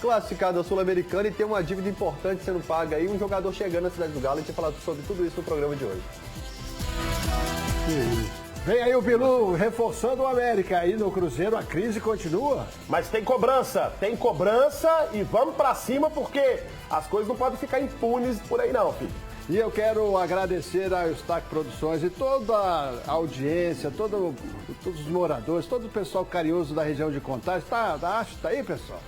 classificado da Sul-Americana e tem uma dívida importante sendo paga aí, um jogador chegando na cidade do Galo. A gente vai falar sobre tudo isso no programa de hoje. Vem aí o Bilu reforçando o América. Aí no Cruzeiro a crise continua. Mas tem cobrança e vamos pra cima porque as coisas não podem ficar impunes por aí não, filho. E eu quero agradecer a Eustáquio Produções e toda a audiência, todos os moradores, todo o pessoal carinhoso da região de Contagem. Tá aí, pessoal?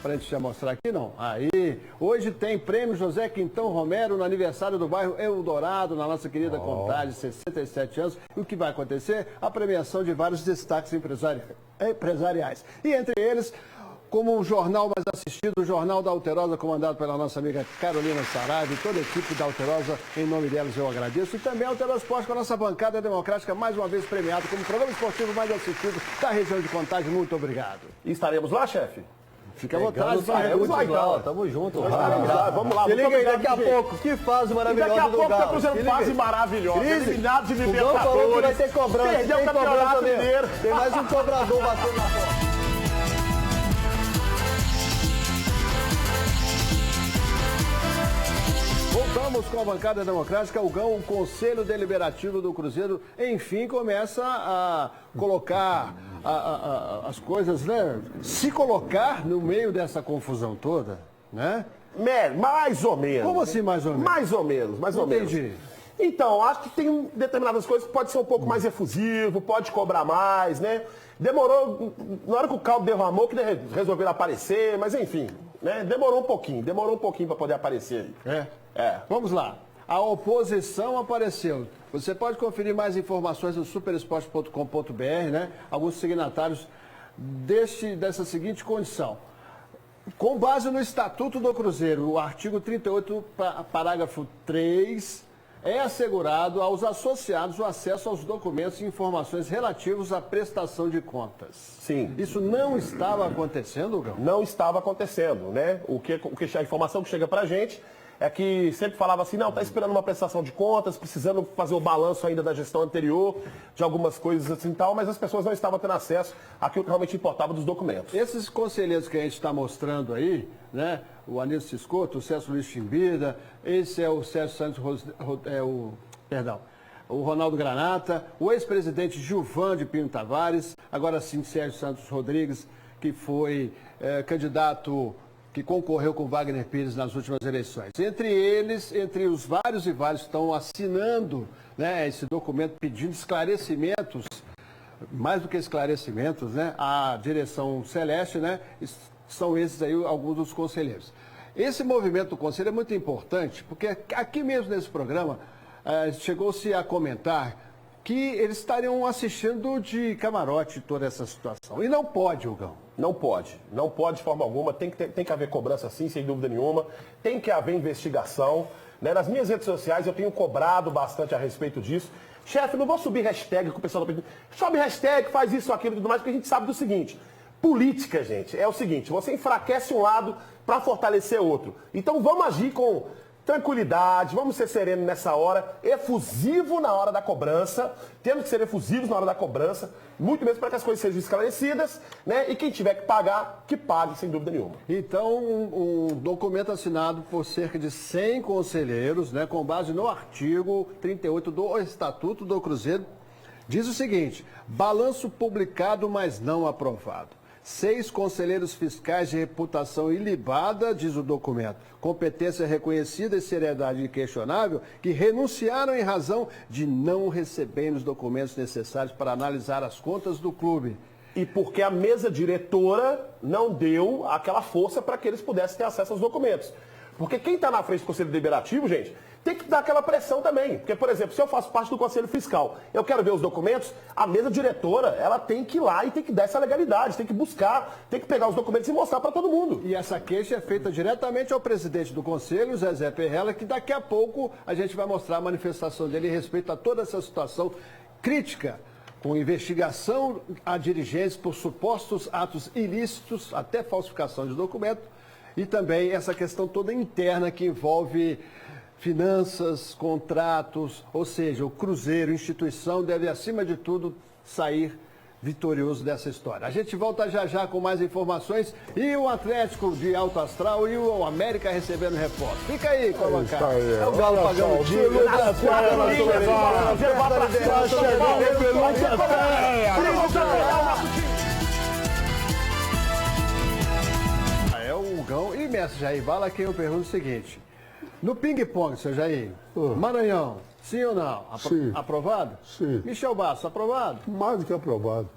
Pra gente já mostrar aqui, não? Aí, hoje tem prêmio José Quintão Romero no aniversário do bairro Eldorado, na nossa querida Contagem, 67 anos. E o que vai acontecer? A premiação de vários destaques empresariais. E entre eles, como o jornal mais assistido, o Jornal da Alterosa, comandado pela nossa amiga Carolina Saraiva e toda a equipe da Alterosa, em nome delas eu agradeço. E também a Alterosa Esporte com a nossa bancada democrática, mais uma vez premiado como o programa esportivo mais assistido da região de Contagem. Muito obrigado. E estaremos lá, chefe? Fica à vontade. Vamos lá, então. Tamo junto. Vamos lá. Se liga aí, daqui a pouco, que fase maravilhosa do Galo. Daqui a pouco tá cruzando fase maravilhosa. Eliminado de O Galo falou que vai ter cobrança. Perdeu o campeonato mineiro. Tem mais um cobrador batendo na porta. Voltamos com a bancada democrática. O Conselho Deliberativo do Cruzeiro, enfim, começa a colocar as coisas, né? Se colocar no meio dessa confusão toda, né? Mais ou menos. Como assim, mais ou menos? Mais ou menos. Entendi. Então, acho que tem determinadas coisas que pode ser um pouco mais efusivo, pode cobrar mais, né? Demorou, na hora que o caldo derramou, que resolveram aparecer, mas enfim, né? Demorou um pouquinho para poder aparecer aí. Vamos lá. A oposição apareceu. Você pode conferir mais informações no superesporte.com.br, né? Alguns signatários dessa seguinte condição. Com base no Estatuto do Cruzeiro, o artigo 38, parágrafo 3, é assegurado aos associados o acesso aos documentos e informações relativos à prestação de contas. Sim. Isso não estava acontecendo, Gão? Não estava acontecendo, né? A informação que chega pra gente é que sempre falava assim, não, tá esperando uma prestação de contas, precisando fazer o balanço ainda da gestão anterior, de algumas coisas assim e tal, mas as pessoas não estavam tendo acesso àquilo que realmente importava dos documentos. Esses conselheiros que a gente está mostrando aí, né? O Anísio Ciscoto, o César Luiz Chimbida, esse é o Sérgio Santos, o Ronaldo Granata, o ex-presidente Gilvan de Pinho Tavares, agora sim Sérgio Santos Rodrigues, que foi candidato que concorreu com Wagner Pires nas últimas eleições. Entre os vários e vários que estão assinando, né, esse documento pedindo esclarecimentos, mais do que esclarecimentos, né, à direção Celeste, né, são esses aí alguns dos conselheiros. Esse movimento do conselho é muito importante, porque aqui mesmo nesse programa chegou-se a comentar que eles estariam assistindo de camarote toda essa situação. E não pode, Hugão. Não pode de forma alguma, tem que haver cobrança sim, sem dúvida nenhuma, tem que haver investigação, né? Nas minhas redes sociais eu tenho cobrado bastante a respeito disso. Chefe, não vou subir hashtag com o pessoal do sobe hashtag, faz isso, aquilo e tudo mais, porque a gente sabe do seguinte, política, gente, é o seguinte, você enfraquece um lado para fortalecer outro. Então vamos agir com tranquilidade, vamos ser serenos nessa hora, efusivo na hora da cobrança, temos que ser efusivos na hora da cobrança, muito mesmo para que as coisas sejam esclarecidas, né? E quem tiver que pagar, que pague, sem dúvida nenhuma. Então, um documento assinado por cerca de 100 conselheiros, né, com base no artigo 38 do Estatuto do Cruzeiro, diz o seguinte: balanço publicado, mas não aprovado. 6 conselheiros fiscais de reputação ilibada, diz o documento, competência reconhecida e seriedade inquestionável, que renunciaram em razão de não receberem os documentos necessários para analisar as contas do clube. E porque a mesa diretora não deu aquela força para que eles pudessem ter acesso aos documentos. Porque quem está na frente do Conselho Deliberativo, gente, tem que dar aquela pressão também. Porque, por exemplo, se eu faço parte do Conselho Fiscal, eu quero ver os documentos, a mesa diretora, ela tem que ir lá e tem que dar essa legalidade, tem que buscar, tem que pegar os documentos e mostrar para todo mundo. E essa queixa é feita diretamente ao presidente do Conselho, Zezé Perrella, que daqui a pouco a gente vai mostrar a manifestação dele em respeito a toda essa situação crítica, com investigação a dirigentes por supostos atos ilícitos, até falsificação de documento, e também essa questão toda interna que envolve finanças, contratos, ou seja, o Cruzeiro, instituição, deve, acima de tudo, sair vitorioso dessa história. A gente volta já com mais informações e o Atlético de alto astral e o América recebendo reforço. Fica aí com a bancada. É o Galo pagando o time. É o Hugão e mestre Jair Bala, quem eu pergunto o seguinte. No ping-pong, seu Jair, Maranhão, sim ou não? Sim. Aprovado? Sim. Michel Bastos, aprovado? Mais do que aprovado.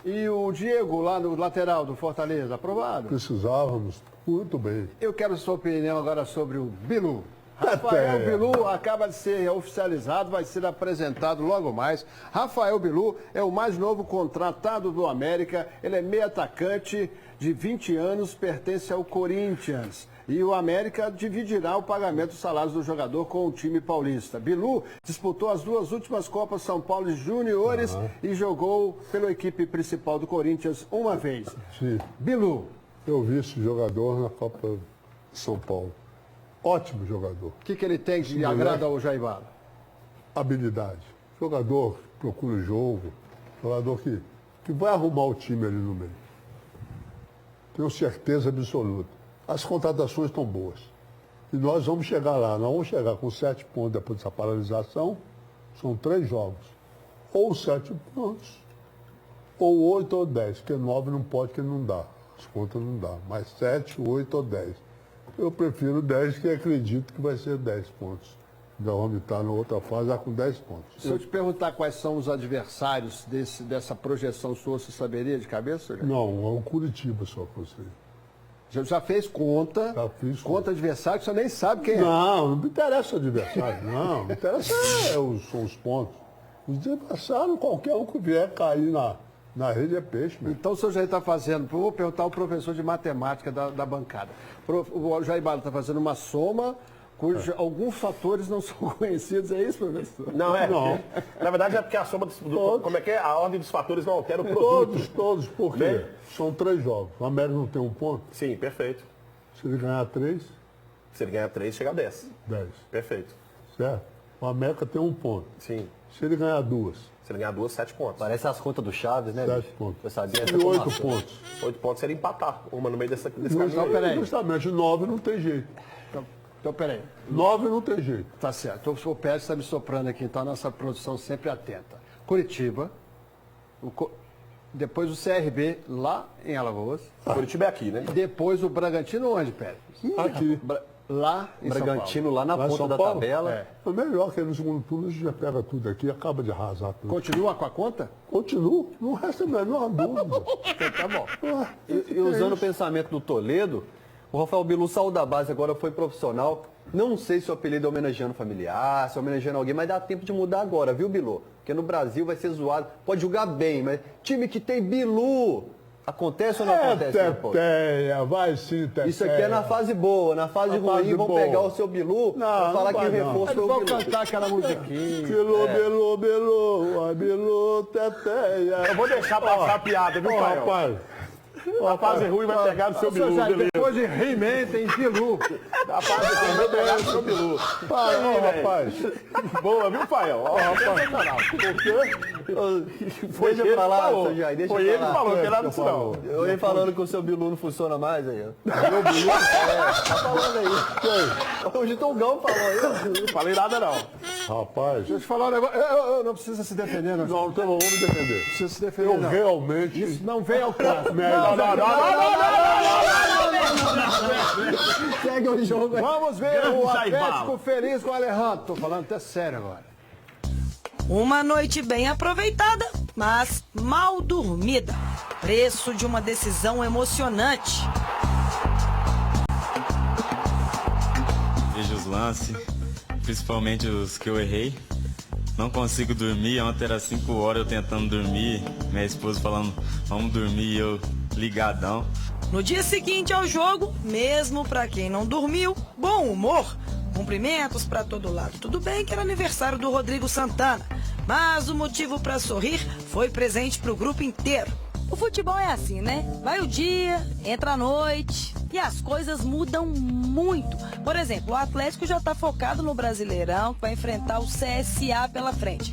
E o Diego, lá no lateral do Fortaleza, aprovado? Precisávamos, muito bem. Eu quero sua opinião agora sobre o Bilu. Rafael Bilu acaba de ser oficializado, vai ser apresentado logo mais. Rafael Bilu é o mais novo contratado do América. Ele é meio atacante de 20 anos, pertence ao Corinthians. E o América dividirá o pagamento dos salários do jogador com o time paulista. Bilu disputou as 2 últimas Copas São Paulo Juniores e jogou pela equipe principal do Corinthians uma vez. Sim. Bilu, Eu vi esse jogador na Copa São Paulo. Ótimo jogador. o que ele tem que agrada ao Jair Bala? Habilidade. Jogador que procura o jogo. Jogador que vai arrumar o time ali no meio. Tenho certeza absoluta. As contratações estão boas. E nós vamos chegar lá. Nós vamos chegar com 7 pontos depois dessa paralisação. São 3 jogos. Ou 7 pontos, ou 8 ou 10. Porque 9 não pode, porque não dá. As contas não dá. Mas 7, 8 ou 10. Eu prefiro 10, que acredito que vai ser 10 pontos. Já vamos estar na outra fase, já com 10 pontos. Se eu te perguntar quais são os adversários dessa projeção sua, você saberia de cabeça? Jair? Não, é o Curitiba só que eu sei. Já fez conta, Já fiz conta adversário que você nem sabe quem é. Não me interessa o adversário, não. Me interessa são os pontos. Os adversários, qualquer um que vier cair na rede é peixe, meu. Então o senhor Jair está fazendo, vou perguntar ao professor de matemática da bancada. O Jair Bala está fazendo uma soma cujos alguns fatores não são conhecidos, é isso, professor? Não, Não. Na verdade é porque a soma como é que é? A ordem dos fatores não altera o produto. Todos, por quê? Bem? São 3 jogos. O América não tem 1 ponto. Sim, perfeito. Se ele ganhar 3, Se ele ganhar 3, chega a 10. 10. Perfeito. Certo? O América tem 1 ponto. Sim. Se ele ganhar 2, Se ele ganhar 2, 7 pontos. Parece as contas do Chaves, né, 7 bicho? pontos. Eu sabia essa E 8 informação. pontos. 8 pontos seria empatar. Uma no meio desse Então, caminho. peraí. Justamente, 9 não tem jeito. Então, peraí. 9 não tem jeito. Tá certo. O Pérez está me soprando aqui, então a nossa produção sempre atenta. Curitiba, depois o CRB lá em Alagoas, Curitiba é aqui, né? depois o Bragantino onde, Pérez? Aqui. Lá em Bragantino lá na Lá em ponta São da Paulo? tabela. É. É melhor que no segundo turno a gente já pega tudo aqui e acaba de arrasar tudo. Continua com a conta? Continua, não resta a menor dúvida. Então, tá bom. E usando o pensamento do Toledo, o Rafael Bilu saiu da base, agora foi profissional. Não sei se o apelido é homenageando familiar, se é homenageando alguém, mas dá tempo de mudar agora, viu, Bilu? Porque no Brasil vai ser zoado. Pode jogar bem, mas time que tem Bilu, acontece ou não acontece? né, pô? Teteia, vai sim, Teteia. Isso aqui é na fase boa, na fase Na ruim fase vão boa. pegar o seu Bilu pra falar não que o vai não. reforço foi Eles o vão Bilu. cantar aquela musiquinha. Bilu, Bilu, Bilu, a Bilu, Teteia. Eu vou deixar passar a piada, viu, Ó, pai? rapaz. A fase ruim vai pegar no seu Seu Bilu, Jair, beleza. depois de He-Man tem Bilu. A fase ruim vai pegar no seu Bilu. Para, ó, rapaz. Boa, viu, pai? Ó, sensacional. Foi Deixa ele eu falar, que falou. seu Jair, deixa Foi eu ele que falar. falou, não tem nada disso não. Eu ia falando que o seu Bilu não funciona mais aí, ó. Meu Bilu? Tá falando aí. Hoje o Tongão falou aí. Não falei nada não. Rapaz. Deixa eu te falar um negócio. Eu não precisa se defender, não. Não, então vamos me defender. precisa se defender, Eu não. realmente. Isso não vem ao caso. Segue o jogo aí. Vamos ver Grande o Jair Atlético Bala. feliz com o Alejandro. Tô falando até sério agora. Uma noite bem aproveitada, mas mal dormida. Preço de uma decisão emocionante. Vejo os lances, principalmente os que eu errei. Não consigo dormir, ontem era 5 horas eu tentando dormir, minha esposa falando, vamos dormir, e eu ligadão. No dia seguinte ao jogo, mesmo pra quem não dormiu, bom humor. Cumprimentos pra todo lado. Tudo bem que era aniversário do Rodrigo Santana, mas o motivo pra sorrir foi presente pro grupo inteiro. O futebol é assim, né? Vai o dia, entra a noite e as coisas mudam muito. Por exemplo, o Atlético já está focado no Brasileirão, que vai enfrentar o CSA pela frente.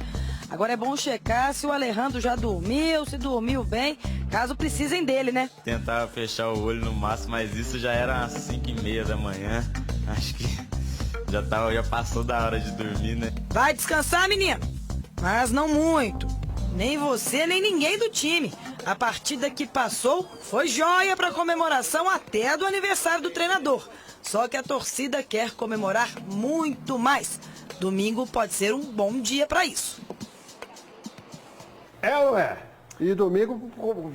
Agora é bom checar se o Alejandro já dormiu, se dormiu bem, caso precisem dele, né? Tentava fechar o olho no máximo, mas isso já era às 5h30 da manhã. Acho que já passou da hora de dormir, né? Vai descansar, menino, mas não muito. Nem você, nem ninguém do time. A partida que passou foi joia para comemoração até do aniversário do treinador. Só que a torcida quer comemorar muito mais. Domingo pode ser um bom dia para isso. É ou não é? E domingo,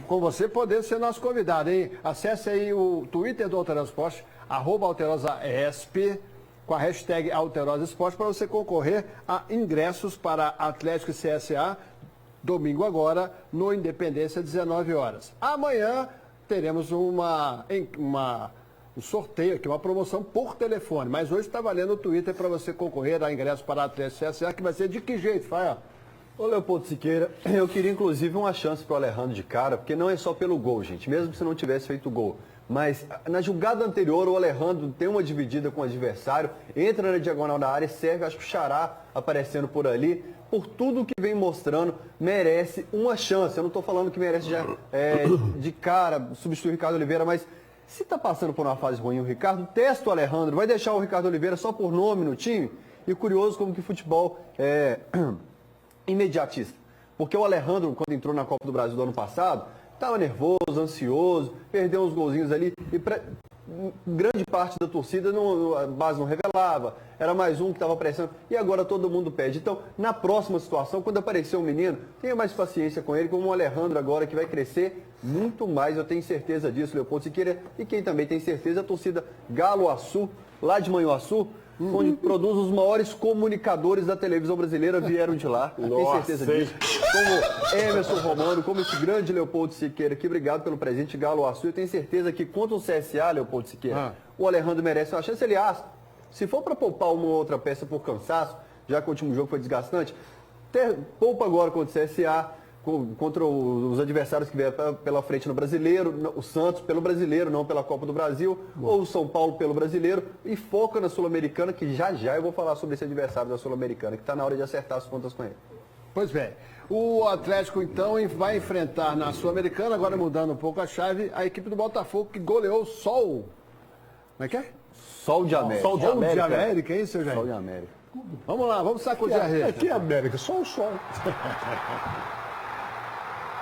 com você, poder ser nosso convidado, hein? Acesse aí o Twitter do Alterosa Esporte, @AlterosaESP, com a hashtag Alterosa Esporte, para você concorrer a ingressos para Atlético e CSA, domingo agora, no Independência, 19 horas. Amanhã teremos um sorteio aqui, uma promoção por telefone, mas hoje está valendo o Twitter para você concorrer a ingressos para Atlético e CSA, que vai ser de que jeito, Fael? Ô Leopoldo Siqueira, eu queria inclusive uma chance pro Alejandro de cara, porque não é só pelo gol, gente, mesmo se não tivesse feito gol. Mas na jogada anterior, o Alejandro tem uma dividida com o adversário, entra na diagonal da área, serve, acho que o Xará aparecendo por ali, por tudo que vem mostrando, merece uma chance. Eu não estou falando que merece já de cara substituir o Ricardo Oliveira, mas se está passando por uma fase ruim o Ricardo, testa o Alejandro, vai deixar o Ricardo Oliveira só por nome no time? E curioso como que futebol é imediatista. Porque o Alejandro, quando entrou na Copa do Brasil do ano passado, estava nervoso, ansioso, perdeu uns golzinhos ali e grande parte da torcida a base não revelava, era mais um que estava pressionando e agora todo mundo pede. Então, na próxima situação, quando aparecer um menino, tenha mais paciência com ele, como o Alejandro agora, que vai crescer muito mais, eu tenho certeza disso, Leopoldo Siqueira, e quem também tem certeza é a torcida Galo-Açu, lá de Manhuaçu, onde produz os maiores comunicadores da televisão brasileira, vieram de lá. Tenho certeza disso. Como Emerson Romano, como esse grande Leopoldo Siqueira aqui, obrigado pelo presente, Galo-Açu. Eu tenho certeza que contra o CSA, Leopoldo Siqueira, o Alejandro merece uma chance. Aliás, se for para poupar uma ou outra peça por cansaço, já que o último jogo foi desgastante, poupa agora contra o CSA, contra os adversários que vieram pela frente no Brasileiro, o Santos pelo Brasileiro, não pela Copa do Brasil, ou o São Paulo pelo Brasileiro, e foca na Sul-Americana, que já eu vou falar sobre esse adversário da Sul-Americana, que está na hora de acertar as contas com ele. Pois bem, o Atlético então vai enfrentar na Sul-Americana, agora mudando um pouco a chave, a equipe do Botafogo que goleou o Sol. Como é que é? Sol de América. Sol de América, é isso, seu Jair? Sol de América. Vamos lá, vamos sacudir a rede. Aqui é América, só o sol.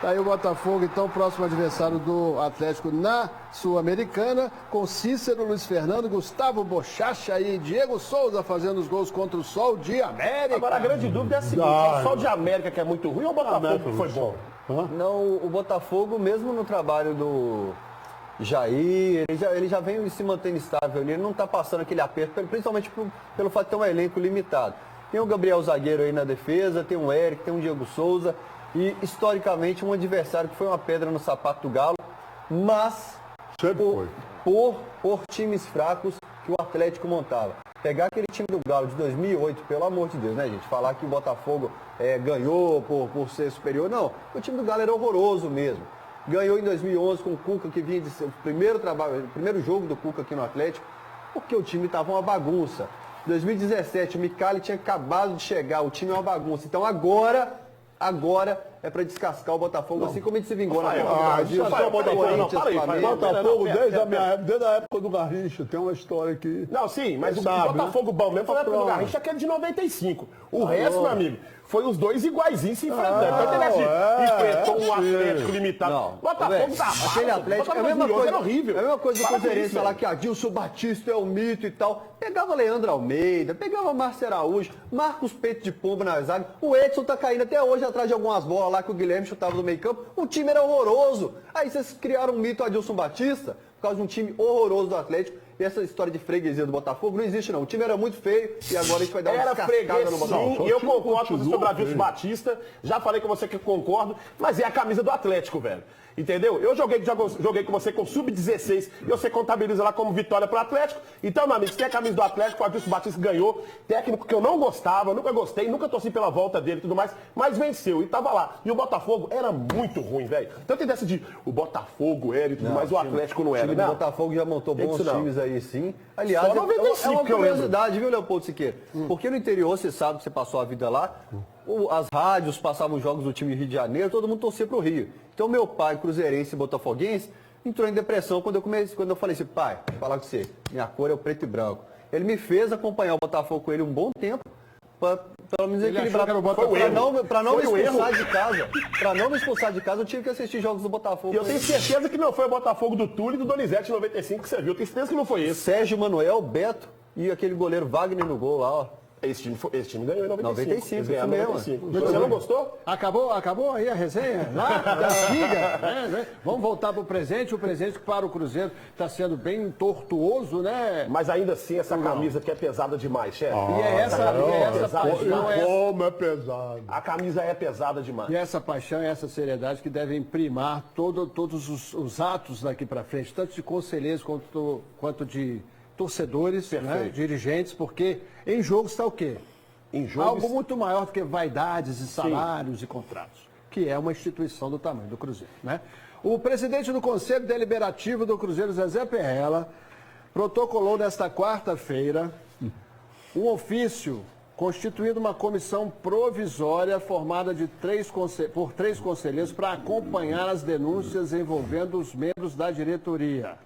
Tá aí o Botafogo, então, próximo adversário do Atlético na Sul-Americana, com Cícero, Luiz Fernando, Gustavo Bochacha e Diego Souza fazendo os gols contra o Sol de América. Agora a grande dúvida é a seguinte, o Sol de América que é muito ruim ou o Botafogo que foi bom? Não, o Botafogo, mesmo no trabalho do Jair, ele já vem se mantendo estável ali, ele não está passando aquele aperto, principalmente pelo fato de ter um elenco limitado. Tem o Gabriel Zagueiro aí na defesa, tem o Eric, tem o Diego Souza, e historicamente um adversário que foi uma pedra no sapato do Galo, mas por times fracos que o Atlético montava. Pegar aquele time do Galo de 2008, pelo amor de Deus, né, gente? Falar que o Botafogo ganhou por ser superior, não. O time do Galo era horroroso mesmo. Ganhou em 2011 com o Cuca, que vinha de ser o primeiro jogo do Cuca aqui no Atlético, porque o time estava uma bagunça. Em 2017, o Micali tinha acabado de chegar, o time é uma bagunça. Então agora é para descascar o Botafogo, assim como a gente se vingou na Copa do Brasil. Botafogo, desde a época do Garrincha, tem uma história aqui. Não, sim, mas o Botafogo bom mesmo foi a época do Garrincha, aquele de 95. O resto, meu amigo, foi os dois iguaizinhos se enfrentando. Enfrentou um Atlético limitado. Não, Botafogo tá aquele Atlético é a mesma coisa, horrível. É a mesma coisa do Cruzeirense falar que Adilson Batista é o mito e tal. Pegava Leandro Almeida, pegava Márcio Araújo, Marcos Peito de Pombo na zaga. O Edson tá caindo até hoje atrás de algumas bolas lá que o Guilherme chutava do meio campo. O time era horroroso. Aí vocês criaram um mito Adilson Batista por causa de um time horroroso do Atlético. E essa história de freguesia do Botafogo não existe, não. O time era muito feio e agora a gente vai dar uma descascada no Botafogo. E eu concordo com você sobre o Adilson Batista. Já falei com você que eu concordo, mas é a camisa do Atlético, velho. Entendeu? Eu joguei com você com sub-16 e você contabiliza lá como vitória pro Atlético. Então, meu amigo, se tem a camisa do Atlético, o Adilson Batista ganhou. Técnico que eu não gostava, nunca gostei, nunca torci pela volta dele e tudo mais, mas venceu e tava lá. E o Botafogo era muito ruim, velho. Tanto tem dessa de o Botafogo era e tudo mais, o Atlético não era. O time do Botafogo já montou bons times aí, sim. Aliás, é uma curiosidade, viu, Leopoldo Siqueira? Porque no interior, você sabe que você passou a vida lá, as rádios passavam jogos do time Rio de Janeiro, todo mundo torcia pro Rio. Então meu pai, cruzeirense e botafoguense, entrou em depressão quando eu falei assim, pai, vou falar com você, minha cor é o preto e branco. Ele me fez acompanhar o Botafogo com ele um bom tempo, para pelo menos equilibrar. Para não me expulsar de casa. Para não me expulsar de casa, eu tive que assistir jogos do Botafogo. E eu tenho certeza que não foi o Botafogo do Túlio e do Donizete em 95 que você viu. Eu tenho certeza que não foi esse. Sérgio Manuel, Beto e aquele goleiro Wagner no gol lá, ó. Esse time ganhou em 95. 95, Eles ganharam em 95. Muito Você bem. não gostou? Acabou aí a resenha? Lá da antiga, né? Vamos voltar para o presente. O presente para o Cruzeiro está sendo bem tortuoso, né? Mas ainda assim, essa camisa que é pesada demais, chefe. E é essa paixão, Como é pesado. A camisa é pesada demais. e essa paixão e essa seriedade que devem primar todos os atos daqui para frente, tanto de conselheiros quanto de torcedores, né, dirigentes, porque em jogo está o quê? Em jogo Algo muito maior do que vaidades e salários e contratos, que é uma instituição do tamanho do Cruzeiro, né? O presidente do Conselho Deliberativo do Cruzeiro, Zezé Perrella, protocolou nesta quarta-feira um ofício constituindo uma comissão provisória formada por três conselheiros para acompanhar as denúncias envolvendo os membros da diretoria.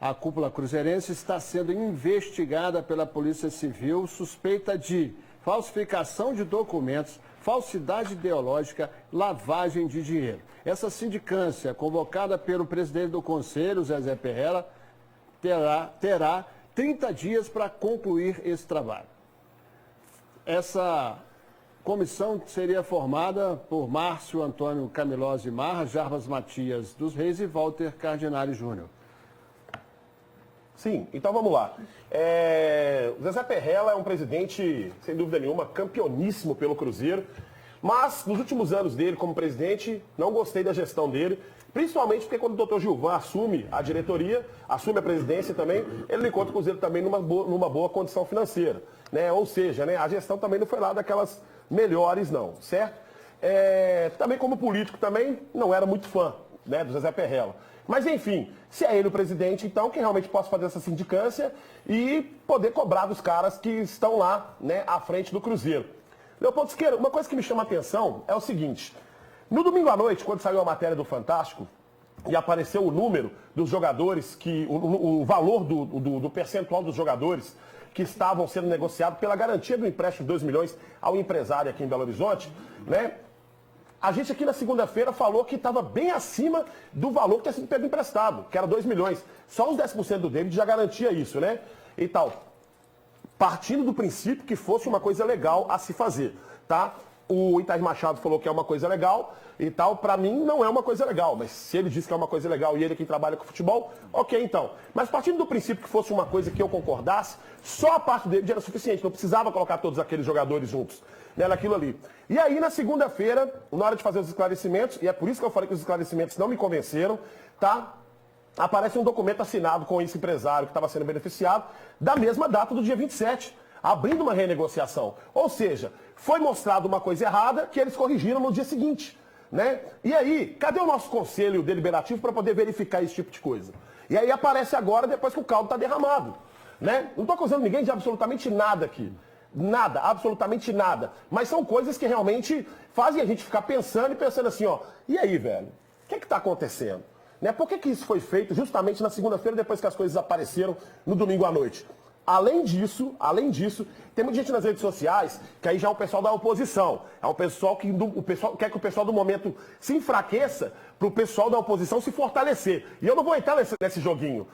A cúpula cruzeirense está sendo investigada pela Polícia Civil, suspeita de falsificação de documentos, falsidade ideológica, lavagem de dinheiro. Essa sindicância, convocada pelo presidente do Conselho, Zezé Perrella, terá 30 dias para concluir esse trabalho. Essa comissão seria formada por Márcio Antônio Camilose Marra, Jarbas Matias dos Reis e Walter Cardinale Júnior. Sim, então vamos lá. O Zezé Perrella é um presidente, sem dúvida nenhuma, campeoníssimo pelo Cruzeiro, mas nos últimos anos dele como presidente, não gostei da gestão dele, principalmente porque quando o Dr. Gilvan assume a diretoria, assume a presidência também, ele encontra o Cruzeiro também numa boa condição financeira, né? Ou seja, né, a gestão também não foi lá daquelas melhores não, certo? Também como político também não era muito fã, né, do Zezé Perrella. Mas, enfim, se é ele o presidente, então, que realmente possa fazer essa sindicância e poder cobrar dos caras que estão lá, né, à frente do Cruzeiro. Leopoldo Siqueira, uma coisa que me chama a atenção é o seguinte. No domingo à noite, quando saiu a matéria do Fantástico e apareceu o número dos jogadores, o valor do percentual dos jogadores que estavam sendo negociados pela garantia do empréstimo de 2 milhões ao empresário aqui em Belo Horizonte, né? A gente aqui na segunda-feira falou que estava bem acima do valor que tinha sido pego emprestado, que era 2 milhões. Só os 10% do David já garantia isso, né? E tal. Partindo do princípio que fosse uma coisa legal a se fazer, tá? O Itair Machado falou que é uma coisa legal e tal. Para mim não é uma coisa legal, mas se ele diz que é uma coisa legal e ele que trabalha com futebol, ok então. Mas partindo do princípio que fosse uma coisa que eu concordasse, só a parte dele já era suficiente, não precisava colocar todos aqueles jogadores juntos, né, naquilo ali. E aí na segunda-feira, na hora de fazer os esclarecimentos, e é por isso que eu falei que os esclarecimentos não me convenceram, tá? Aparece um documento assinado com esse empresário que estava sendo beneficiado, da mesma data do dia 27, abrindo uma renegociação. Ou seja, foi mostrado uma coisa errada que eles corrigiram no dia seguinte, né? E aí, cadê o nosso conselho deliberativo para poder verificar esse tipo de coisa? E aí aparece agora, depois que o caldo está derramado, né? Não estou acusando ninguém de absolutamente nada aqui. Nada, absolutamente nada. Mas são coisas que realmente fazem a gente ficar pensando e pensando assim, ó, e aí, velho? O que está acontecendo? Né? Por que isso foi feito justamente na segunda-feira, depois que as coisas apareceram no domingo à noite? Além disso, tem muita gente nas redes sociais que aí já é o pessoal da oposição. É o pessoal que quer que o pessoal do momento se enfraqueça para o pessoal da oposição se fortalecer. E eu não vou entrar nesse joguinho.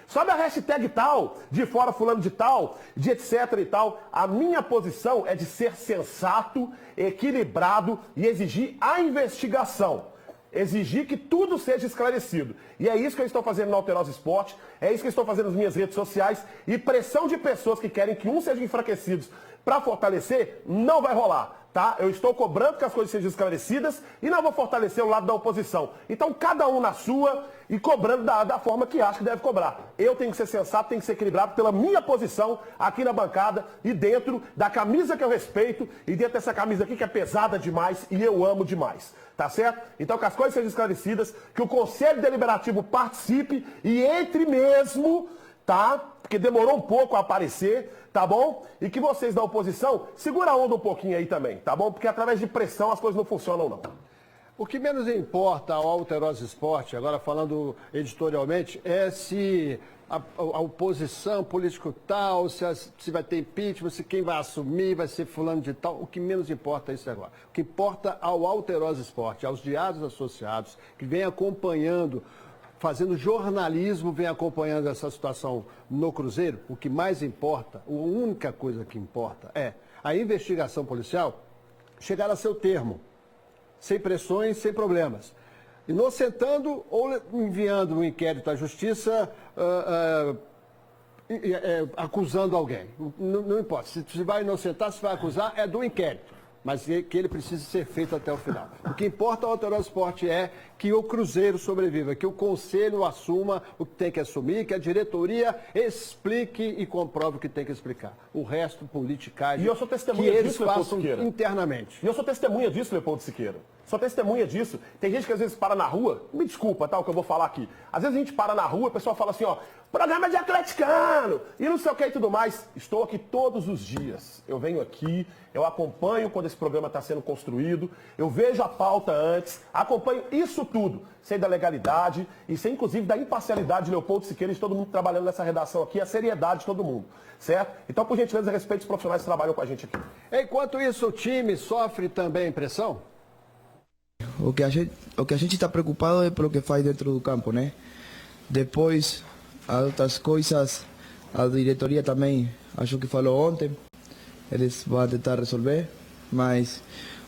Sobe a hashtag tal, de fora fulano de tal, de etc e tal. A minha posição é de ser sensato, equilibrado e exigir a investigação. Exigir que tudo seja esclarecido. E é isso que eu estou fazendo no Alterosa Esporte, é isso que eu estou fazendo nas minhas redes sociais, e pressão de pessoas que querem que uns sejam enfraquecidos para fortalecer, não vai rolar, tá? Eu estou cobrando que as coisas sejam esclarecidas e não vou fortalecer o lado da oposição. Então, cada um na sua e cobrando da forma que acha que deve cobrar. Eu tenho que ser sensato, tenho que ser equilibrado pela minha posição aqui na bancada e dentro da camisa que eu respeito e dentro dessa camisa aqui que é pesada demais e eu amo demais. Tá certo? Então que as coisas sejam esclarecidas, que o Conselho Deliberativo participe e entre mesmo, tá? Porque demorou um pouco a aparecer, tá bom? E que vocês da oposição, segura a onda um pouquinho aí também, tá bom? Porque através de pressão as coisas não funcionam, não. O que menos importa ao Alterosa Esporte, agora falando editorialmente, é se a oposição político tal, se vai ter impeachment, se quem vai assumir vai ser fulano de tal. O que menos importa é isso agora. O que importa ao Alterosa Esporte, aos diários associados, que vem acompanhando, fazendo jornalismo, vem acompanhando essa situação no Cruzeiro, o que mais importa, a única coisa que importa é a investigação policial chegar a seu termo. Sem pressões, sem problemas. Inocentando ou enviando um inquérito à justiça acusando alguém. Não importa. Se vai inocentar, se vai acusar, é do inquérito. Mas que ele precisa ser feito até o final. O que importa ao Alterosa Esporte é que o Cruzeiro sobreviva, que o Conselho assuma o que tem que assumir, que a diretoria explique e comprove o que tem que explicar. O resto, politicagem, e eu sou testemunha que eles disso, Leopoldo façam Siqueira. internamente. E eu sou testemunha disso, Leopoldo Siqueira. Sou testemunha disso. Tem gente que às vezes para na rua, me desculpa, tá, o que eu vou falar aqui. Às vezes a gente para na rua, o pessoal fala assim, ó, programa de atleticano, e não sei o que e tudo mais. Estou aqui todos os dias. Eu venho aqui, eu acompanho quando esse programa está sendo construído, eu vejo a pauta antes, acompanho isso tudo. Sei da legalidade e sei inclusive da imparcialidade de Leopoldo Siqueira e de todo mundo trabalhando nessa redação aqui, a seriedade de todo mundo, certo? Então, por gentileza, respeite os profissionais que trabalham com a gente aqui. Enquanto isso, o time sofre também pressão? O que a gente está preocupado é pelo que faz dentro do campo, né? Depois, as outras coisas, a diretoria também, acho que falou ontem, eles vão tentar resolver, mas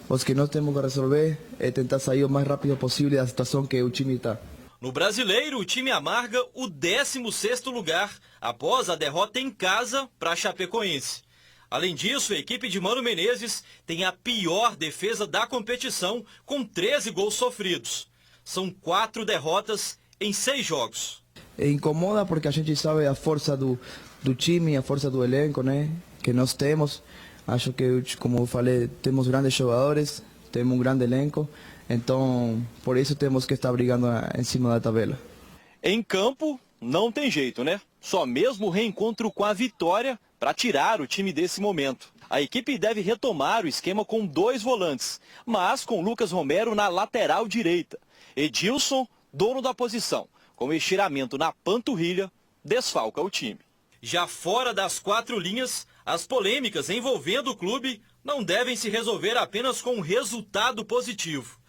os que nós temos que resolver é tentar sair o mais rápido possível da situação que o time está. No Brasileiro, o time amarga o 16º lugar após a derrota em casa para a Chapecoense. Além disso, a equipe de Mano Menezes tem a pior defesa da competição, com 13 gols sofridos. São 4 derrotas em 6 jogos. Incomoda porque a gente sabe a força do time, a força do elenco, né, que nós temos. Acho que, como eu falei, temos grandes jogadores, temos um grande elenco, então por isso temos que estar brigando em cima da tabela. Em campo, não tem jeito, né? Só mesmo o reencontro com a vitória para tirar o time desse momento. A equipe deve retomar o esquema com 2 volantes, mas com Lucas Romero na lateral direita. Edilson, dono da posição, com estiramento na panturrilha, desfalca o time. Já fora das 4 linhas, as polêmicas envolvendo o clube não devem se resolver apenas com um resultado positivo.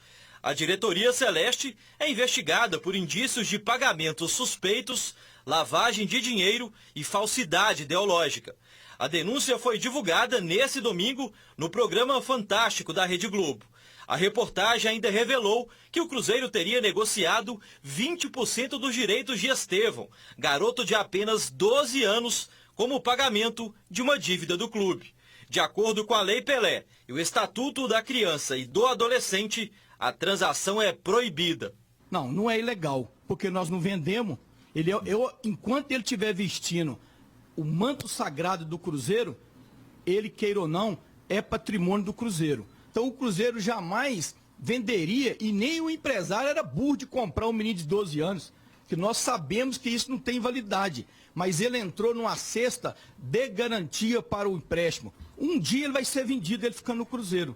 A diretoria celeste é investigada por indícios de pagamentos suspeitos, lavagem de dinheiro e falsidade ideológica. A denúncia foi divulgada nesse domingo no programa Fantástico da Rede Globo. A reportagem ainda revelou que o Cruzeiro teria negociado 20% dos direitos de Estevão, garoto de apenas 12 anos, como pagamento de uma dívida do clube. De acordo com a Lei Pelé e o Estatuto da Criança e do Adolescente, a transação é proibida. Não é ilegal, porque nós não vendemos. Enquanto ele estiver vestindo o manto sagrado do Cruzeiro, ele, queira ou não, é patrimônio do Cruzeiro. Então o Cruzeiro jamais venderia, e nem o empresário era burro de comprar um menino de 12 anos, que nós sabemos que isso não tem validade, mas ele entrou numa cesta de garantia para o empréstimo. Um dia ele vai ser vendido, ele ficando no Cruzeiro.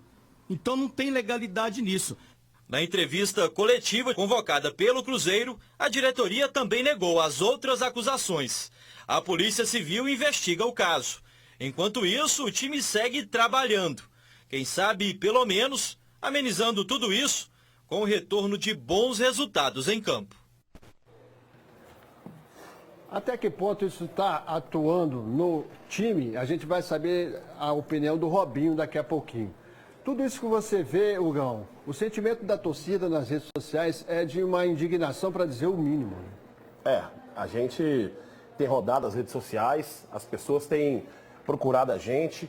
Então não tem legalidade nisso. Na entrevista coletiva convocada pelo Cruzeiro, a diretoria também negou as outras acusações. A Polícia Civil investiga o caso. Enquanto isso, o time segue trabalhando. Quem sabe, pelo menos, amenizando tudo isso com o retorno de bons resultados em campo. Até que ponto isso está atuando no time? A gente vai saber a opinião do Robinho daqui a pouquinho. Tudo isso que você vê, Hugão, o sentimento da torcida nas redes sociais é de uma indignação, para dizer o mínimo. A gente tem rodado as redes sociais, as pessoas têm procurado a gente.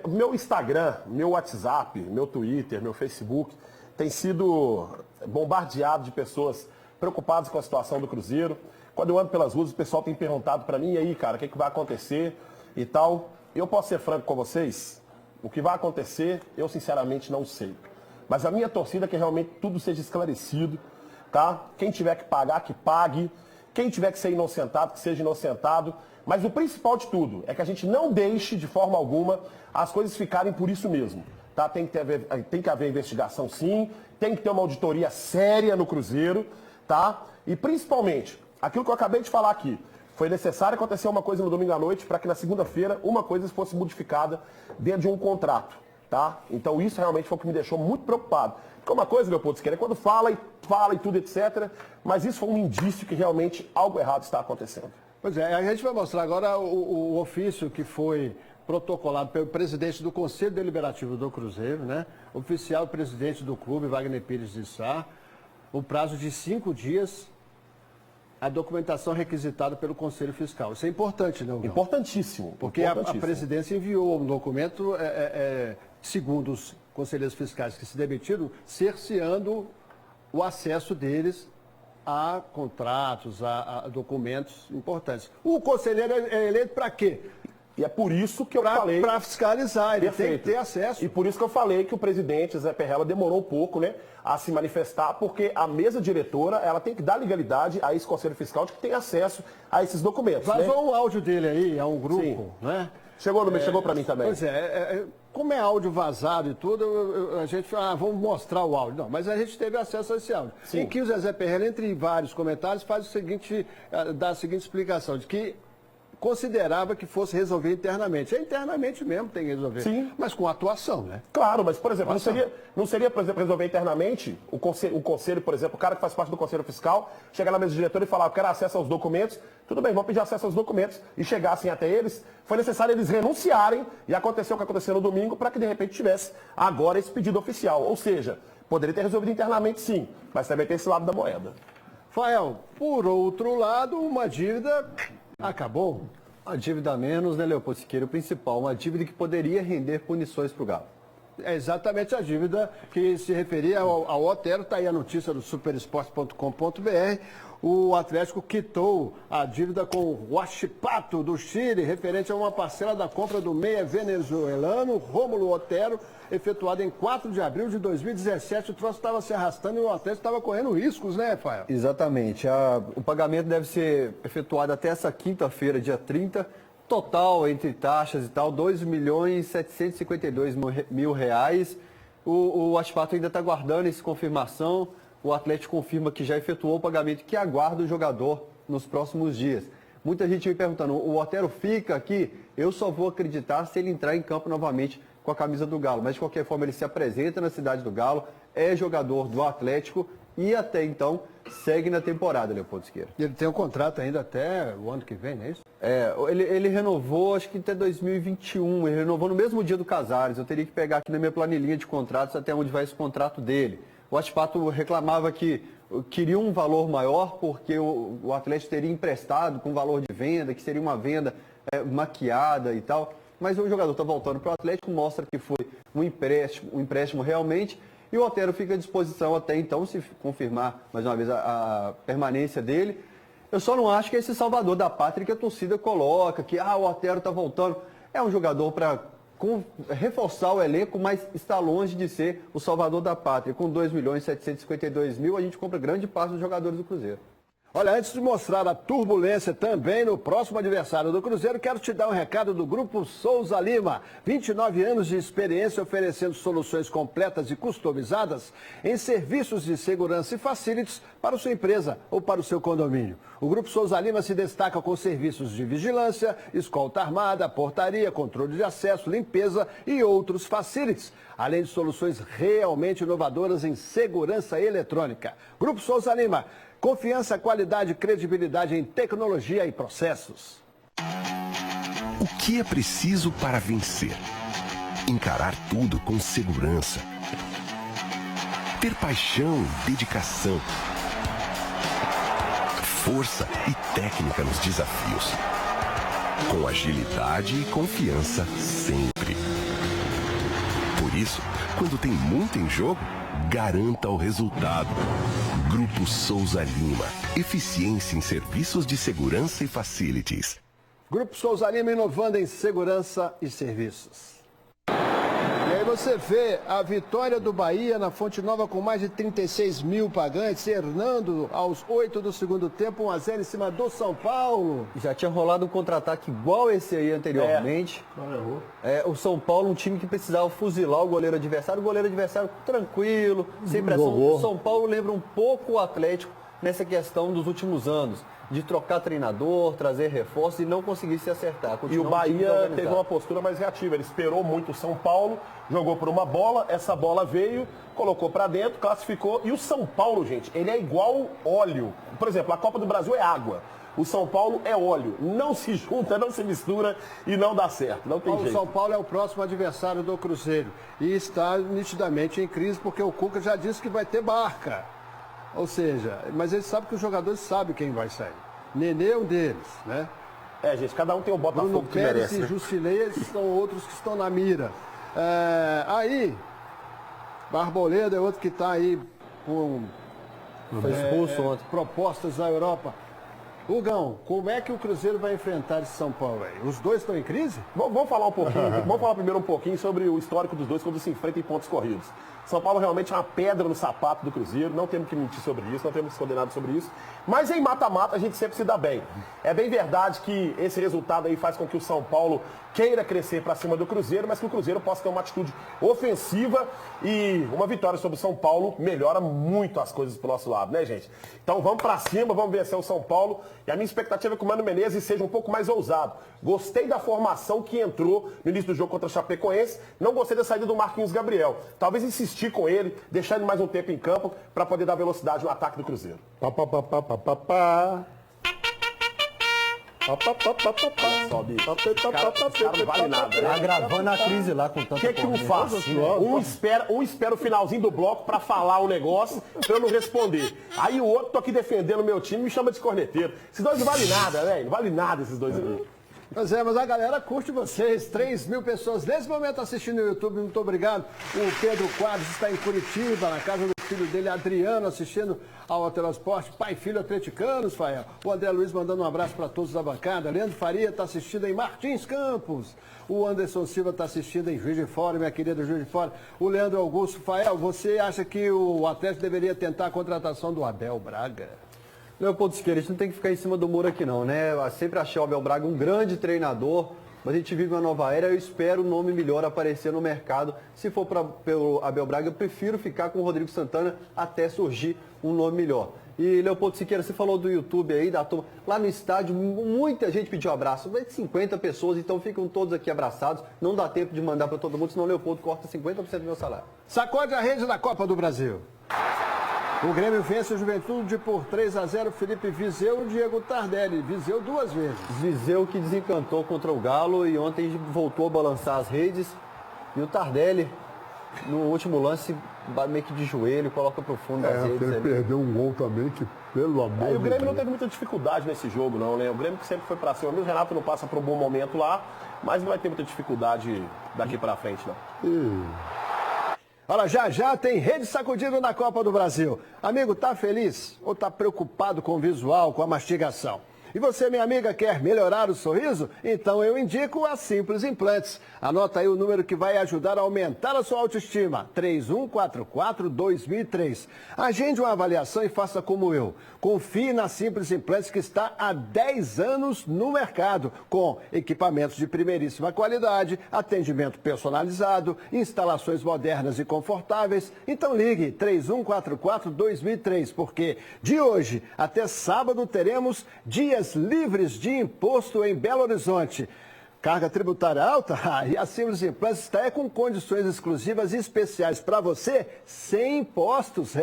Meu Instagram, meu WhatsApp, meu Twitter, meu Facebook tem sido bombardeado de pessoas preocupadas com a situação do Cruzeiro. Quando eu ando pelas ruas, o pessoal tem perguntado para mim, e aí, cara, o que vai acontecer e tal. Eu posso ser franco com vocês? O que vai acontecer, eu sinceramente não sei. Mas a minha torcida é que realmente tudo seja esclarecido, tá? Quem tiver que pagar, que pague. Quem tiver que ser inocentado, que seja inocentado. Mas o principal de tudo é que a gente não deixe, de forma alguma, as coisas ficarem por isso mesmo. Tá? Tem que haver investigação, sim. Tem que ter uma auditoria séria no Cruzeiro. Tá? E, principalmente, aquilo que eu acabei de falar aqui. Foi necessário acontecer uma coisa no domingo à noite para que na segunda-feira uma coisa fosse modificada dentro de um contrato. Tá? Então, isso realmente foi o que me deixou muito preocupado. Porque uma coisa, Leopoldo Siqueira, é quando fala e tudo, etc. Mas isso foi um indício que realmente algo errado está acontecendo. Pois é, a gente vai mostrar agora o ofício que foi protocolado pelo presidente do Conselho Deliberativo do Cruzeiro, né? Oficial presidente do clube, Wagner Pires de Sá, o prazo de 5 dias, a documentação requisitada pelo Conselho Fiscal. Isso é importante, não? Importantíssimo. Porque a presidência enviou um documento, segundo os conselheiros fiscais que se demitiram, cerceando o acesso deles a contratos, a documentos importantes. O conselheiro é eleito para quê? E é por isso que eu falei... Para fiscalizar, ele tem que ter acesso. E por isso que eu falei que o presidente, Zé Perrella, demorou um pouco, né, a se manifestar, porque a mesa diretora, ela tem que dar legalidade a esse conselho fiscal de que tem acesso a esses documentos. Vazou um áudio dele aí, a um grupo, sim, né? Chegou para mim também. Pois como é áudio vazado e tudo, a gente fala, vamos mostrar o áudio. Não, mas a gente teve acesso a esse áudio. Sim. Em que o Zezé Perrella, entre vários comentários, faz o seguinte, dá a seguinte explicação, de que considerava que fosse resolver internamente. É internamente mesmo, tem que resolver. Sim. Mas com atuação, né? Claro, mas, por exemplo, não seria, por exemplo, resolver internamente o conselho, por exemplo, o cara que faz parte do Conselho Fiscal, chegar na mesa diretora e falar, eu quero acesso aos documentos. Tudo bem, vamos pedir acesso aos documentos e chegassem até eles. Foi necessário eles renunciarem e aconteceu o que aconteceu no domingo para que, de repente, tivesse agora esse pedido oficial. Ou seja, poderia ter resolvido internamente, sim, mas também tem esse lado da moeda. Fael, por outro lado, uma dívida acabou. Uma dívida a menos, né, Leopoldo Siqueira? O principal, uma dívida que poderia render punições para o Galo. É exatamente a dívida que se referia ao Otero, está aí a notícia do superesporte.com.br. O Atlético quitou a dívida com o Huachipato do Chile, referente a uma parcela da compra do meia venezuelano Rômulo Otero, efetuada em 4 de abril de 2017. O troço estava se arrastando e o Atlético estava correndo riscos, né, Fael? Exatamente. O pagamento deve ser efetuado até essa quinta-feira, dia 30. Total, entre taxas e tal, R$2.752.000. O Huachipato ainda está aguardando essa confirmação. O Atlético confirma que já efetuou o pagamento, que aguarda o jogador nos próximos dias. Muita gente me perguntando, o Otero fica aqui? Eu só vou acreditar se ele entrar em campo novamente com a camisa do Galo. Mas, de qualquer forma, ele se apresenta na cidade do Galo, é jogador do Atlético e até então segue na temporada, Leopoldo Siqueira. Ele tem um contrato ainda até o ano que vem, não é isso? Ele renovou, acho que até 2021. Ele renovou no mesmo dia do Casares. Eu teria que pegar aqui na minha planilhinha de contratos até onde vai esse contrato dele. O Huachipato reclamava que queria um valor maior porque o Atlético teria emprestado com valor de venda, que seria uma venda maquiada e tal. Mas o jogador está voltando para o Atlético, mostra que foi um empréstimo realmente. E o Otero fica à disposição até então, se confirmar mais uma vez a permanência dele. Eu só não acho que é esse salvador da pátria que a torcida coloca, que o Otero está voltando. É um jogador para reforçar o elenco, mas está longe de ser o salvador da pátria. Com R$2.752.000, a gente compra grande parte dos jogadores do Cruzeiro. Olha, antes de mostrar a turbulência também no próximo adversário do Cruzeiro, quero te dar um recado do Grupo Souza Lima. 29 anos de experiência oferecendo soluções completas e customizadas em serviços de segurança e facilities para a sua empresa ou para o seu condomínio. O Grupo Souza Lima se destaca com serviços de vigilância, escolta armada, portaria, controle de acesso, limpeza e outros facilities, além de soluções realmente inovadoras em segurança eletrônica. Grupo Souza Lima. Confiança, qualidade e credibilidade em tecnologia e processos. O que é preciso para vencer? Encarar tudo com segurança. Ter paixão e dedicação. Força e técnica nos desafios. Com agilidade e confiança sempre. Por isso, quando tem muito em jogo, garanta o resultado. Grupo Souza Lima. Eficiência em serviços de segurança e facilities. Grupo Souza Lima inovando em segurança e serviços. E aí Você vê a vitória do Bahia na Fonte Nova com mais de 36 mil pagantes, Hernando aos 8 do segundo tempo, 1-0 em cima do São Paulo. Já tinha rolado um contra-ataque igual esse aí anteriormente. O São Paulo, um time que precisava fuzilar o goleiro adversário tranquilo, sem pressão. O São Paulo lembra um pouco o Atlético nessa questão dos últimos anos, de trocar treinador, trazer reforços e não conseguir se acertar. E o Bahia teve uma postura mais reativa, ele esperou muito o São Paulo, jogou por uma bola, essa bola veio, colocou para dentro, classificou. E o São Paulo, gente, ele é igual óleo. Por exemplo, a Copa do Brasil é água. O São Paulo é óleo. Não se junta, não se mistura e não dá certo. Não tem jeito. O São Paulo é o próximo adversário do Cruzeiro. E está nitidamente em crise porque o Cuca já disse que vai ter barca. Ou seja, mas ele sabe que os jogadores sabem quem vai sair. Nenê é um deles, né? Gente, cada um tem o Botafogo Bruno que Pérez merece. E Jusilei são outros que estão na mira. Aí, Arboleda é outro que está aí com Foi expulso ontem. propostas da Europa. Hugão, como é que o Cruzeiro vai enfrentar esse São Paulo aí? Os dois estão em crise? Vamos falar um pouquinho, vamos falar primeiro um pouquinho sobre o histórico dos dois quando se enfrentam em pontos corridos. São Paulo realmente é uma pedra no sapato do Cruzeiro, não temos que mentir sobre isso, não temos que esconder nada sobre isso. Mas em mata-mata a gente sempre se dá bem. É bem verdade que esse resultado aí faz com que o São Paulo queira crescer para cima do Cruzeiro, mas que o Cruzeiro possa ter uma atitude ofensiva e uma vitória sobre o São Paulo melhora muito as coisas pro nosso lado, né, gente? Então vamos para cima, vamos vencer o São Paulo. E a minha expectativa é que o Mano Menezes seja um pouco mais ousado. Gostei da formação que entrou no início do jogo contra o Chapecoense, não gostei da saída do Marquinhos Gabriel. Talvez insistir com ele, deixar ele mais um tempo em campo para poder dar velocidade no ataque do Cruzeiro. Sobe. Cara não vale nada. Tá agravando a crise lá com tanta O que um faz? Um espera o finalzinho do bloco para falar o negócio, para eu não responder. Aí o outro, tô aqui defendendo o meu time, me chama de corneteiro. Esses dois não valem nada, velho. Não vale nada esses dois aí. Mas a galera curte vocês. 3 mil pessoas nesse momento assistindo no YouTube. Muito obrigado. O Pedro Quadros está em Curitiba, na casa do filho dele, Adriano, assistindo ao Alterosport. Pai e filho atleticanos, Fael. O André Luiz mandando um abraço para todos da bancada. Leandro Faria está assistindo em Martins Campos. O Anderson Silva está assistindo em Juiz de Fora, minha querida Juiz de Fora. O Leandro Augusto. Fael, você acha que o Atlético deveria tentar a contratação do Abel Braga? Leopoldo Siqueira, a gente não tem que ficar em cima do muro aqui não, né? Eu sempre achei o Abel Braga um grande treinador, mas a gente vive uma nova era, eu espero um nome melhor aparecer no mercado. Se for pelo Abel Braga, eu prefiro ficar com o Rodrigo Santana até surgir um nome melhor. E, Leopoldo Siqueira, você falou do YouTube aí, da turma. Lá no estádio, muita gente pediu abraço. Vai de 50 pessoas, então ficam todos aqui abraçados. Não dá tempo de mandar para todo mundo, senão o Leopoldo corta 50% do meu salário. Sacode a rede da Copa do Brasil. O Grêmio vence o Juventude por 3-0, Felipe Viseu e Diego Tardelli. Viseu 2 vezes. Viseu que desencantou contra o Galo e ontem voltou a balançar as redes. E o Tardelli, no último lance, meio que de joelho, coloca pro fundo das redes. Ele perdeu um gol também que, pelo amor de Deus. E o Grêmio não teve muita dificuldade nesse jogo, não, né? O Grêmio que sempre foi pra cima. O Renato não passa por um bom momento lá, mas não vai ter muita dificuldade daqui pra frente, não. Olha, já tem rede sacudida na Copa do Brasil. Amigo, tá feliz ou tá preocupado com o visual, com a mastigação? E você, minha amiga, quer melhorar o sorriso? Então eu indico a Simples Implantes. Anota aí o número que vai ajudar a aumentar a sua autoestima. 3144-2003. Agende uma avaliação e faça como eu. Confie na Simples Implantes, que está há 10 anos no mercado, com equipamentos de primeiríssima qualidade, atendimento personalizado, instalações modernas e confortáveis. Então ligue 3144-2003, porque de hoje até sábado teremos dias livres de imposto em Belo Horizonte. Carga tributária alta? E a Simples Implantes está com condições exclusivas e especiais para você, sem impostos.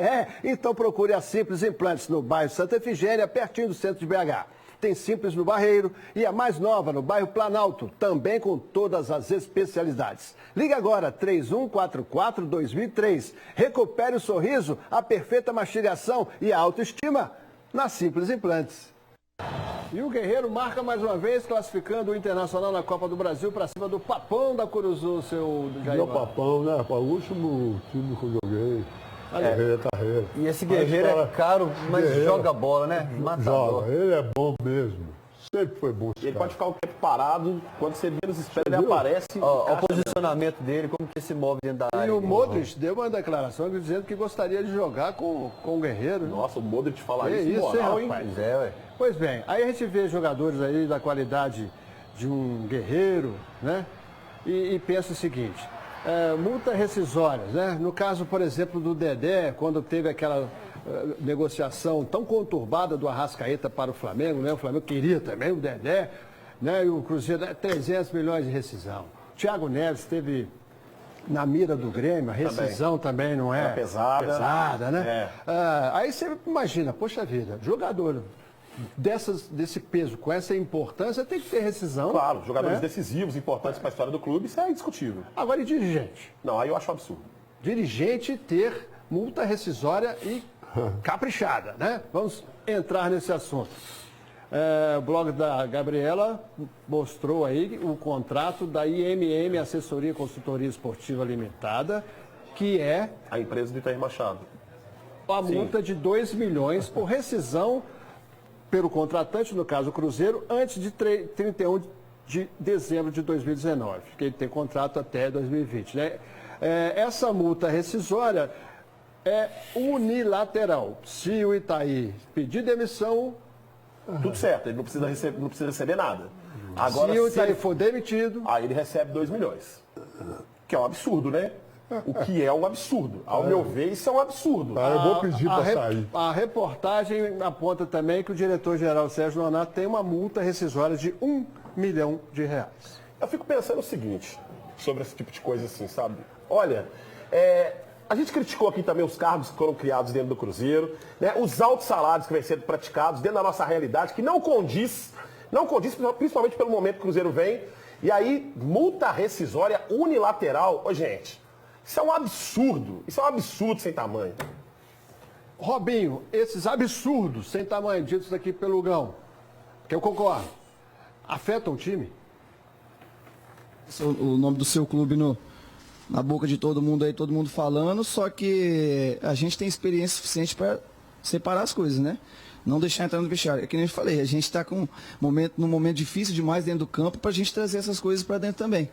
Então procure a Simples Implantes no bairro Santa Efigênia, pertinho do centro de BH. Tem Simples no Barreiro e a mais nova no bairro Planalto, também com todas as especialidades. Ligue agora, 3144-2003. Recupere o sorriso, a perfeita mastigação e a autoestima na Simples Implantes. E o Guerreiro marca mais uma vez, classificando o Internacional na Copa do Brasil para cima do Papão da Curuzu, seu Jair. Meu Papão, né? Foi o último time que eu joguei. Carreira. E esse Guerreiro é caro, mas joga bola, né? Matador. Joga, ele é bom mesmo. Sempre foi bom. Ele pode ficar o tempo parado, quando você menos espera, ele viu? aparece. Ó, o posicionamento dele, como que se move dentro da E área. o Modric deu uma declaração dizendo que gostaria de jogar com o Guerreiro. Nossa, o Modric falar É isso, isso, moral, hein, rapaz? Pois é, ué. Pois bem, aí a gente vê jogadores aí da qualidade de um Guerreiro, né? E pensa o seguinte, multa rescisórias, né? No caso, por exemplo, do Dedé, quando teve aquela negociação tão conturbada do Arrascaeta para o Flamengo, né? O Flamengo queria também o Dedé, né? E o Cruzeiro, 300 milhões de rescisão. O Thiago Neves teve na mira do Grêmio, a rescisão também não é pesada, né? Aí você imagina, poxa vida, jogador desse peso, com essa importância, tem que ter rescisão. Claro, jogadores né? decisivos, importantes para a história do clube, isso é indiscutível. Agora, e dirigente? Não, aí eu acho um absurdo. Dirigente ter multa rescisória e caprichada, né? Vamos entrar nesse assunto. O blog da Gabriela mostrou aí o contrato da IMM Assessoria e Consultoria Esportiva Limitada, que é A empresa do Itair Machado. a multa de 2 milhões por rescisão pelo contratante, no caso o Cruzeiro, antes de 31 de dezembro de 2019, que ele tem contrato até 2020. Né? Essa multa rescisória é unilateral. Se o Itaí pedir demissão... Tudo certo, ele não precisa receber nada. Agora, se o Itaí for demitido... Aí ele recebe 2 milhões. Que é um absurdo, né? O que é um absurdo. Ao meu ver, isso é um absurdo. Eu vou pedir para sair. A reportagem aponta também que o diretor-geral Sérgio Nonato tem uma multa rescisória de R$1 milhão. Eu fico pensando o seguinte, sobre esse tipo de coisa assim, sabe? Olha, a gente criticou aqui também os cargos que foram criados dentro do Cruzeiro, né? Os altos salários que vêm sendo praticados dentro da nossa realidade, que não condiz, principalmente pelo momento que o Cruzeiro vem. E aí, multa rescisória unilateral. Ô, gente, isso é um absurdo sem tamanho. Robinho, esses absurdos sem tamanho, ditos aqui pelo Gão, que eu concordo, afetam o time? O nome do seu clube na boca de todo mundo aí, todo mundo falando, só que a gente tem experiência suficiente para separar as coisas, né? Não deixar entrar no vestiário. É que nem eu falei, a gente está num momento difícil demais dentro do campo para a gente trazer essas coisas para dentro também.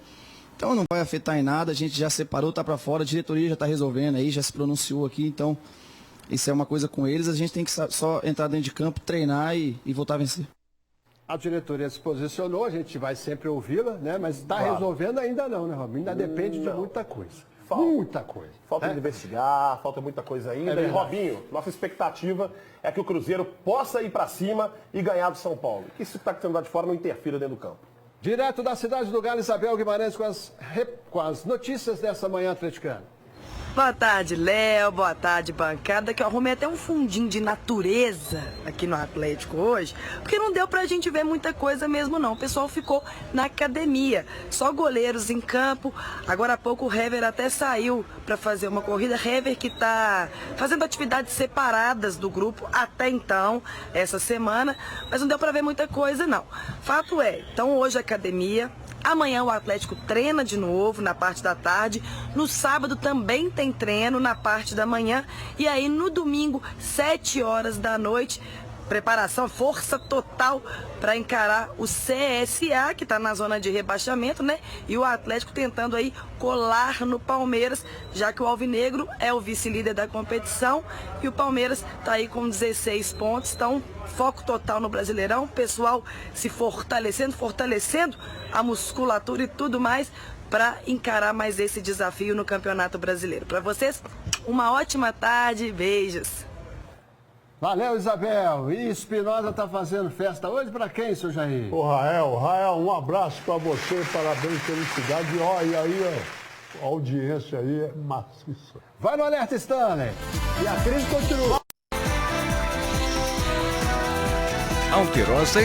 Então não vai afetar em nada, a gente já separou, tá para fora, a diretoria já está resolvendo aí, já se pronunciou aqui, então isso é uma coisa com eles, a gente tem que só entrar dentro de campo, treinar e voltar a vencer. A diretoria se posicionou, a gente vai sempre ouvi-la, né? Mas está resolvendo ainda não, né, Robinho? Ainda depende de muita coisa. Muita coisa. Falta de investigar, falta muita coisa ainda. E Robinho, nossa expectativa é que o Cruzeiro possa ir para cima e ganhar do São Paulo. Que isso que está sendo lá de fora não interfira dentro do campo. Direto da cidade do Galo, Isabel Guimarães com as notícias dessa manhã atleticana. Boa tarde, Léo. Boa tarde, bancada. Que eu arrumei até um fundinho de natureza aqui no Atlético hoje, porque não deu pra gente ver muita coisa mesmo não. O pessoal ficou na academia, só goleiros em campo. Agora há pouco o Hever até saiu pra fazer uma corrida. Hever que tá fazendo atividades separadas do grupo até então, essa semana, mas não deu pra ver muita coisa não. Fato é, então hoje a academia. Amanhã o Atlético treina de novo na parte da tarde. No sábado também tem treino na parte da manhã. E aí no domingo, 7 horas da noite, preparação, força total para encarar o CSA, que está na zona de rebaixamento, né? E o Atlético tentando aí colar no Palmeiras, já que o Alvinegro é o vice-líder da competição e o Palmeiras está aí com 16 pontos. Então, foco total no Brasileirão, pessoal se fortalecendo a musculatura e tudo mais para encarar mais esse desafio no Campeonato Brasileiro. Para vocês, uma ótima tarde, beijos. Valeu, Isabel. E Espinosa tá fazendo festa hoje para quem, seu Jair? Ô, Rael, um abraço para você, parabéns, felicidade. E aí, a audiência aí é maciça. Vai no Alerta Stanley. E a crise continua. Alterosa